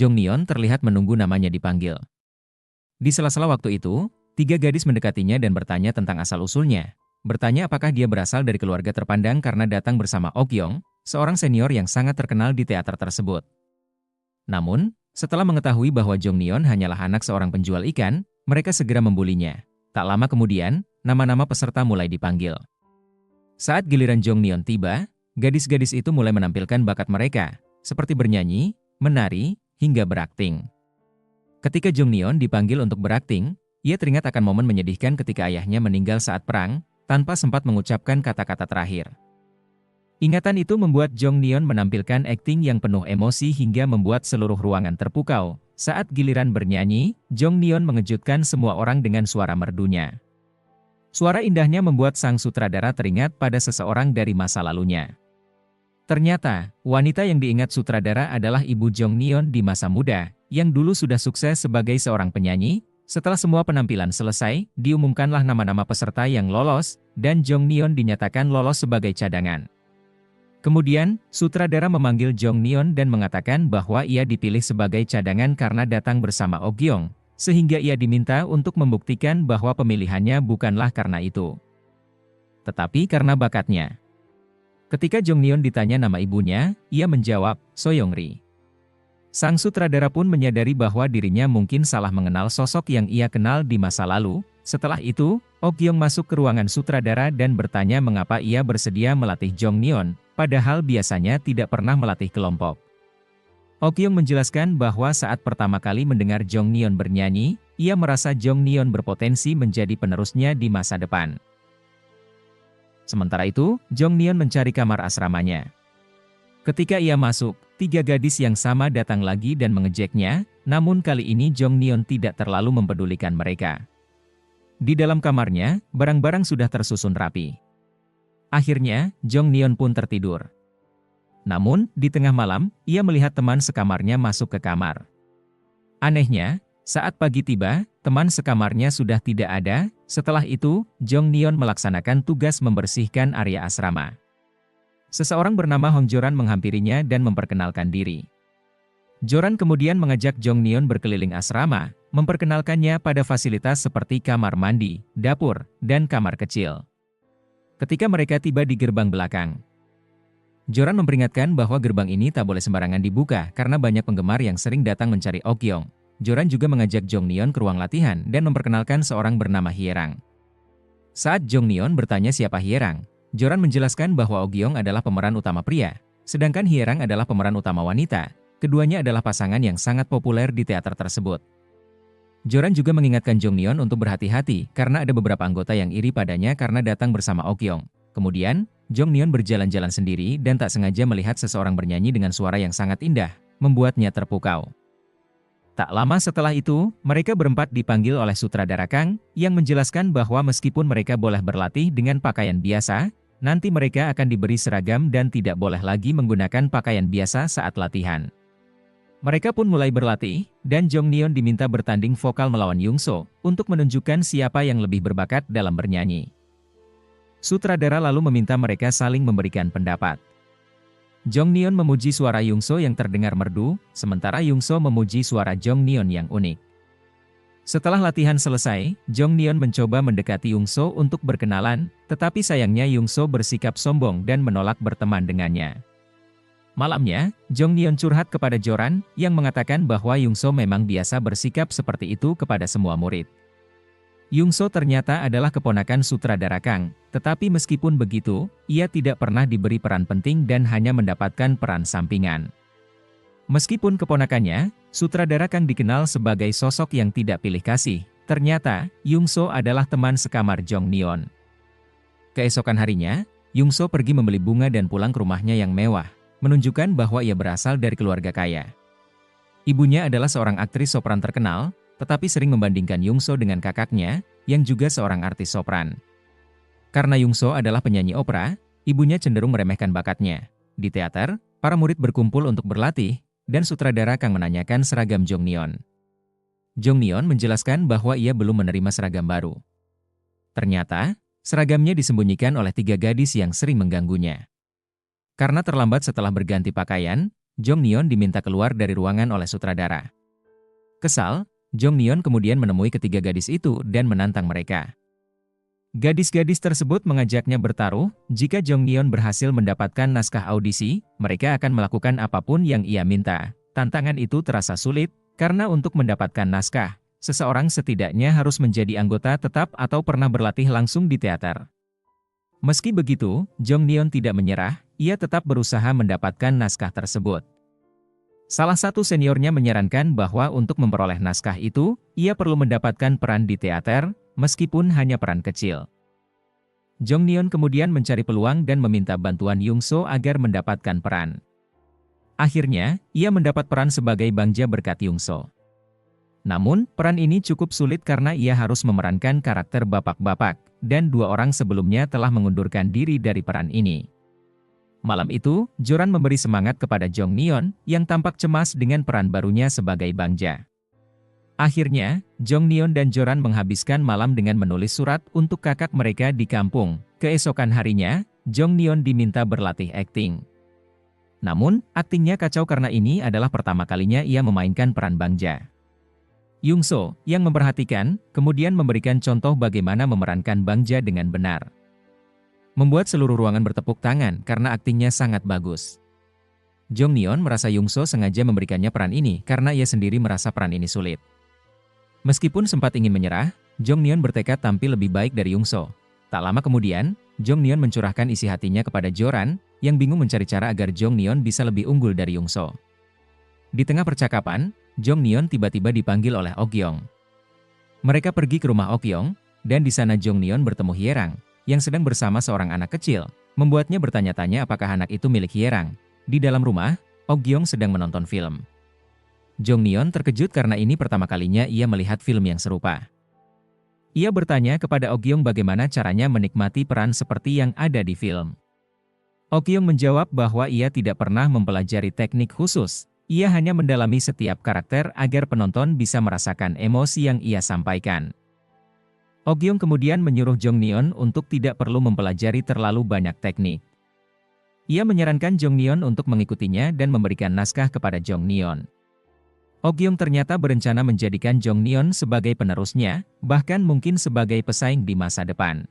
Jong Neon terlihat menunggu namanya dipanggil. Di sela-sela waktu itu, 3 gadis mendekatinya dan bertanya tentang asal-usulnya. Bertanya apakah dia berasal dari keluarga terpandang karena datang bersama Ok Yong, seorang senior yang sangat terkenal di teater tersebut. Namun, setelah mengetahui bahwa Jong Neon hanyalah anak seorang penjual ikan, mereka segera membulinya. Tak lama kemudian, nama-nama peserta mulai dipanggil. Saat giliran Jong Neon tiba, gadis-gadis itu mulai menampilkan bakat mereka, seperti bernyanyi, menari, hingga berakting. Ketika Jong Neon dipanggil untuk berakting, ia teringat akan momen menyedihkan ketika ayahnya meninggal saat perang, tanpa sempat mengucapkan kata-kata terakhir. Ingatan itu membuat Jong Neon menampilkan akting yang penuh emosi hingga membuat seluruh ruangan terpukau. Saat giliran bernyanyi, Jong Neon mengejutkan semua orang dengan suara merdunya. Suara indahnya membuat sang sutradara teringat pada seseorang dari masa lalunya. Ternyata, wanita yang diingat sutradara adalah ibu Jong Neon di masa muda, yang dulu sudah sukses sebagai seorang penyanyi. Setelah semua penampilan selesai, diumumkanlah nama-nama peserta yang lolos, dan Jong Neon dinyatakan lolos sebagai cadangan. Kemudian, sutradara memanggil Jong Neon dan mengatakan bahwa ia dipilih sebagai cadangan karena datang bersama Ok Yong, sehingga ia diminta untuk membuktikan bahwa pemilihannya bukanlah karena itu, tetapi karena bakatnya. Ketika Jong Neon ditanya nama ibunya, ia menjawab, Soyoung-ri. Sang sutradara pun menyadari bahwa dirinya mungkin salah mengenal sosok yang ia kenal di masa lalu. Setelah itu, Ok Yong masuk ke ruangan sutradara dan bertanya mengapa ia bersedia melatih Jong Neon, padahal biasanya tidak pernah melatih kelompok. Ok Yong menjelaskan bahwa saat pertama kali mendengar Jong Neon bernyanyi, ia merasa Jong Neon berpotensi menjadi penerusnya di masa depan. Sementara itu, Jong Neon mencari kamar asramanya. Ketika ia masuk, 3 gadis yang sama datang lagi dan mengejeknya, namun kali ini Jong Neon tidak terlalu mempedulikan mereka. Di dalam kamarnya, barang-barang sudah tersusun rapi. Akhirnya, Jong Neon pun tertidur. Namun, di tengah malam, ia melihat teman sekamarnya masuk ke kamar. Anehnya, saat pagi tiba, teman sekamarnya sudah tidak ada. Setelah itu, Jong Neon melaksanakan tugas membersihkan area asrama. Seseorang bernama Hong Joran menghampirinya dan memperkenalkan diri. Joran kemudian mengajak Jong Neon berkeliling asrama, memperkenalkannya pada fasilitas seperti kamar mandi, dapur, dan kamar kecil. Ketika mereka tiba di gerbang belakang, Joran memperingatkan bahwa gerbang ini tak boleh sembarangan dibuka karena banyak penggemar yang sering datang mencari Ok Yong. Joran juga mengajak Jong Neon ke ruang latihan dan memperkenalkan seorang bernama Hierang. Saat Jong Neon bertanya siapa Hierang, Joran menjelaskan bahwa Ok Yong adalah pemeran utama pria, sedangkan Hierang adalah pemeran utama wanita. Keduanya adalah pasangan yang sangat populer di teater tersebut. Joran juga mengingatkan Jong Neon untuk berhati-hati karena ada beberapa anggota yang iri padanya karena datang bersama Ok Yong. Kemudian, Jong Neon berjalan-jalan sendiri dan tak sengaja melihat seseorang bernyanyi dengan suara yang sangat indah, membuatnya terpukau. Tak lama setelah itu, mereka berempat dipanggil oleh sutradara Kang, yang menjelaskan bahwa meskipun mereka boleh berlatih dengan pakaian biasa, nanti mereka akan diberi seragam dan tidak boleh lagi menggunakan pakaian biasa saat latihan. Mereka pun mulai berlatih, dan Jong Neon diminta bertanding vokal melawan Young-so, untuk menunjukkan siapa yang lebih berbakat dalam bernyanyi. Sutradara lalu meminta mereka saling memberikan pendapat. Jong Neon memuji suara Young-so yang terdengar merdu, sementara Young-so memuji suara Jong Neon yang unik. Setelah latihan selesai, Jong Neon mencoba mendekati Young-so untuk berkenalan, tetapi sayangnya Young-so bersikap sombong dan menolak berteman dengannya. Malamnya, Jong Neon curhat kepada Joran, yang mengatakan bahwa Young-so memang biasa bersikap seperti itu kepada semua murid. Young-so ternyata adalah keponakan sutradara Kang, tetapi meskipun begitu, ia tidak pernah diberi peran penting dan hanya mendapatkan peran sampingan. Meskipun keponakannya, sutradara Kang dikenal sebagai sosok yang tidak pilih kasih, ternyata, Young-so adalah teman sekamar Jong Neon. Keesokan harinya, Young-so pergi membeli bunga dan pulang ke rumahnya yang mewah, menunjukkan bahwa ia berasal dari keluarga kaya. Ibunya adalah seorang aktris sopran terkenal, tetapi sering membandingkan Young-so dengan kakaknya, yang juga seorang artis sopran. Karena Young-so adalah penyanyi opera, ibunya cenderung meremehkan bakatnya. Di teater, para murid berkumpul untuk berlatih, dan sutradara Kang menanyakan seragam Jong Neon. Jong Neon menjelaskan bahwa ia belum menerima seragam baru. Ternyata, seragamnya disembunyikan oleh 3 gadis yang sering mengganggunya. Karena terlambat setelah berganti pakaian, Jong Neon diminta keluar dari ruangan oleh sutradara. Kesal, Jong Neon kemudian menemui ketiga gadis itu dan menantang mereka. Gadis-gadis tersebut mengajaknya bertaruh, jika Jong Neon berhasil mendapatkan naskah audisi, mereka akan melakukan apapun yang ia minta. Tantangan itu terasa sulit, karena untuk mendapatkan naskah, seseorang setidaknya harus menjadi anggota tetap atau pernah berlatih langsung di teater. Meski begitu, Jong Neon tidak menyerah, ia tetap berusaha mendapatkan naskah tersebut. Salah satu seniornya menyarankan bahwa untuk memperoleh naskah itu, ia perlu mendapatkan peran di teater, meskipun hanya peran kecil. Jong Neon kemudian mencari peluang dan meminta bantuan Yung So agar mendapatkan peran. Akhirnya, ia mendapat peran sebagai Bangja berkat Yung So. Namun, peran ini cukup sulit karena ia harus memerankan karakter bapak-bapak, dan dua orang sebelumnya telah mengundurkan diri dari peran ini. Malam itu, Joran memberi semangat kepada Jong Neon, yang tampak cemas dengan peran barunya sebagai Bangja. Akhirnya, Jong Neon dan Joran menghabiskan malam dengan menulis surat untuk kakak mereka di kampung. Keesokan harinya, Jong Neon diminta berlatih akting. Namun, aktingnya kacau karena ini adalah pertama kalinya ia memainkan peran Bangja. Yung So, yang memperhatikan, kemudian memberikan contoh bagaimana memerankan Bangja dengan benar. Membuat seluruh ruangan bertepuk tangan karena aktingnya sangat bagus. Jong Neon merasa Yung So sengaja memberikannya peran ini karena ia sendiri merasa peran ini sulit. Meskipun sempat ingin menyerah, Jong Neon bertekad tampil lebih baik dari Yung So. Tak lama kemudian, Jong Neon mencurahkan isi hatinya kepada Joran, yang bingung mencari cara agar Jong Neon bisa lebih unggul dari Yung So. Di tengah percakapan, Jong Neon tiba-tiba dipanggil oleh Ok Yong. Mereka pergi ke rumah Ok Yong, dan di sana Jong Neon bertemu Hierang, yang sedang bersama seorang anak kecil, membuatnya bertanya-tanya apakah anak itu milik Hierang. Di dalam rumah, Ok Yong sedang menonton film. Jong Neon terkejut karena ini pertama kalinya ia melihat film yang serupa. Ia bertanya kepada Ok Yong bagaimana caranya menikmati peran seperti yang ada di film. Ok Yong menjawab bahwa ia tidak pernah mempelajari teknik khusus. Ia hanya mendalami setiap karakter agar penonton bisa merasakan emosi yang ia sampaikan. Ok Yong kemudian menyuruh Jong Neon untuk tidak perlu mempelajari terlalu banyak teknik. Ia menyarankan Jong Neon untuk mengikutinya dan memberikan naskah kepada Jong Neon. Ok Yong ternyata berencana menjadikan Jong Neon sebagai penerusnya, bahkan mungkin sebagai pesaing di masa depan.